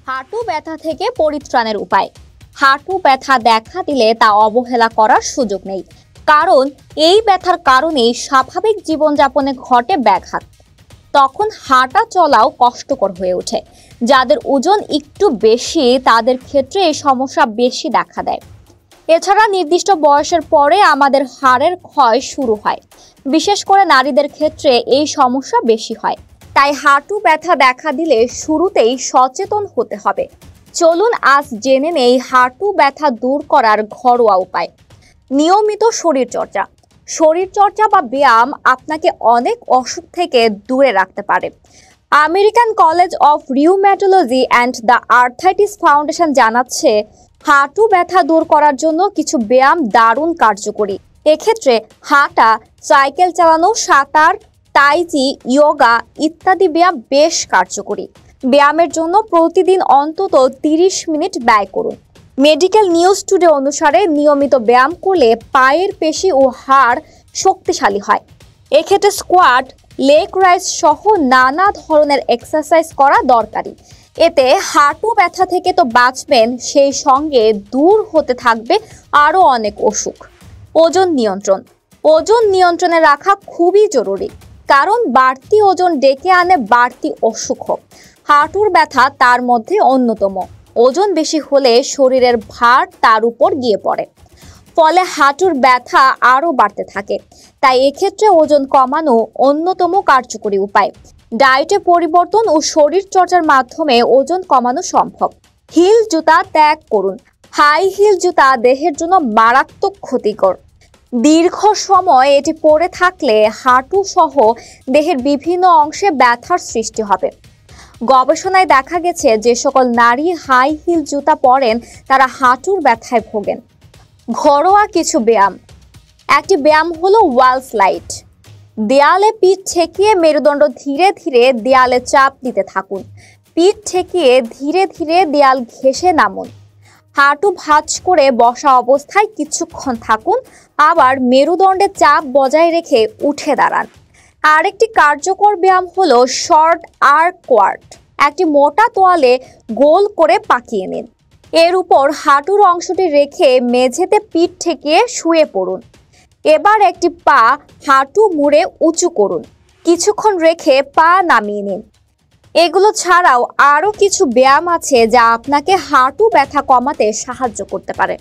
হাঁটু ব্যথা থেকে পরিত্রাণের উপায়। হাঁটু ব্যথা দেখা দিলে তা অবহেলা করার সুযোগ নেই, কারণ এই ব্যথার কারণেই স্বাভাবিক জীবনযাপনে ঘটে ব্যাঘাত। তখন হাঁটা চলাও কষ্টকর হয়ে ওঠে। যাদের ওজন একটু বেশি তাদের ক্ষেত্রে এই সমস্যা বেশি দেখা দেয়। এছাড়া নির্দিষ্ট বয়সের পরে আমাদের হাড়ের ক্ষয় শুরু হয়, বিশেষ করে নারীদের ক্ষেত্রে এই সমস্যা বেশি হয়। তাই হাঁটু ব্যথা দেখা দিলে শুরুতেই সচেতন হতে হবে। চলুন আজ জেনে নেই হাঁটু ব্যথা দূর করার ঘরোয়া উপায়। নিয়মিত শরীরচর্চা। শরীরচর্চা বা ব্যায়াম আপনাকে অনেক অসুখ থেকে দূরে রাখতে পারে। American college of rheumatology and the arthritis foundation জানাচ্ছে, হাঁটু ব্যথা দূর করার জন্য কিছু ব্যায়াম দারুণ কার্যকরী। এক্ষেত্রে হাঁটা, সাইকেল চালানো, সাঁতার, তাইচি, যোগা ইত্যাদি ব্যায়াম বেশ কার্যকরী। ব্যায়ামের জন্য প্রতিদিন অন্তত 30 মিনিট ব্যয় করুন। মেডিকেল নিউজ টুডে অনুসারে নিয়মিত ব্যায়াম করলে পায়ের পেশি ও হাড় শক্তিশালী হয়। এক্ষেত্রে স্কোয়াট, লেগ রাইজ সহ নানা ধরনের এক্সারসাইজ করা দরকারি। এতে হাঁটু ব্যথা থেকে তো বাঁচবেন, সেই সঙ্গে দূর হতে থাকবে আরও অনেক অসুখ। ওজন নিয়ন্ত্রণ। ওজন নিয়ন্ত্রণে রাখা খুবই জরুরি, কারণ বাড়তি ওজন ডেকে আনে বাড়তি অসুখ। হাঁটুর ব্যথা তার মধ্যে অন্যতম। ওজন বেশি হলে শরীরের ভার তার উপর গিয়ে পড়ে, ফলে হাঁটুর ব্যথা আরও বাড়তে থাকে। তাই এক্ষেত্রে ওজন কমানো অন্যতম কার্যকরী উপায়। ডায়েটে পরিবর্তন ও শরীর চর্চার মাধ্যমে ওজন কমানো সম্ভব। হিল জুতা ত্যাগ করুন। হাই হিল জুতা দেহের জন্য মারাত্মক ক্ষতিকর। দীর্ঘ সময় এটি পরে থাকলে হাঁটু সহ দেহের বিভিন্ন অংশে ব্যথার সৃষ্টি হবে। গবেষণায় দেখা গেছে, যে সকল নারী হাই হিল জুতা পরেন তারা হাঁটুর ব্যথায় ভোগেন। ঘরোয়া কিছু ব্যায়াম। একটি ব্যায়াম হলো ওয়াল স্লাইড। দেয়ালে পিঠ ঠেকিয়ে মেরুদণ্ড ধীরে ধীরে দেয়ালে চাপ দিতে থাকুন। পিঠ ঠেকিয়ে ধীরে ধীরে দেয়াল ঘেঁষে নামুন। হাঁটু ভাঁজ করে বসা অবস্থায় কিছুক্ষণ থাকুন, আবার মেরুদণ্ডে চাপ বজায় রেখে উঠে দাঁড়ান। আরেকটি কার্যকর ব্যায়াম হলো শর্ট আর্ক কোয়ার্ট। একটি মোটা তোয়ালে গোল করে পাকিয়ে নিন। এর উপর হাঁটুর অংশটি রেখে মেঝেতে পিঠ ঠেকিয়ে শুয়ে পড়ুন। এবার একটি পা হাঁটু মুড়ে উঁচু করুন। কিছুক্ষণ রেখে পা নামিয়ে নিন। এগুলো ছাড়াও আরও কিছু ব্যায়াম আছে যা আপনাকে হাঁটু ব্যথা কমাতে সাহায্য করতে পারে।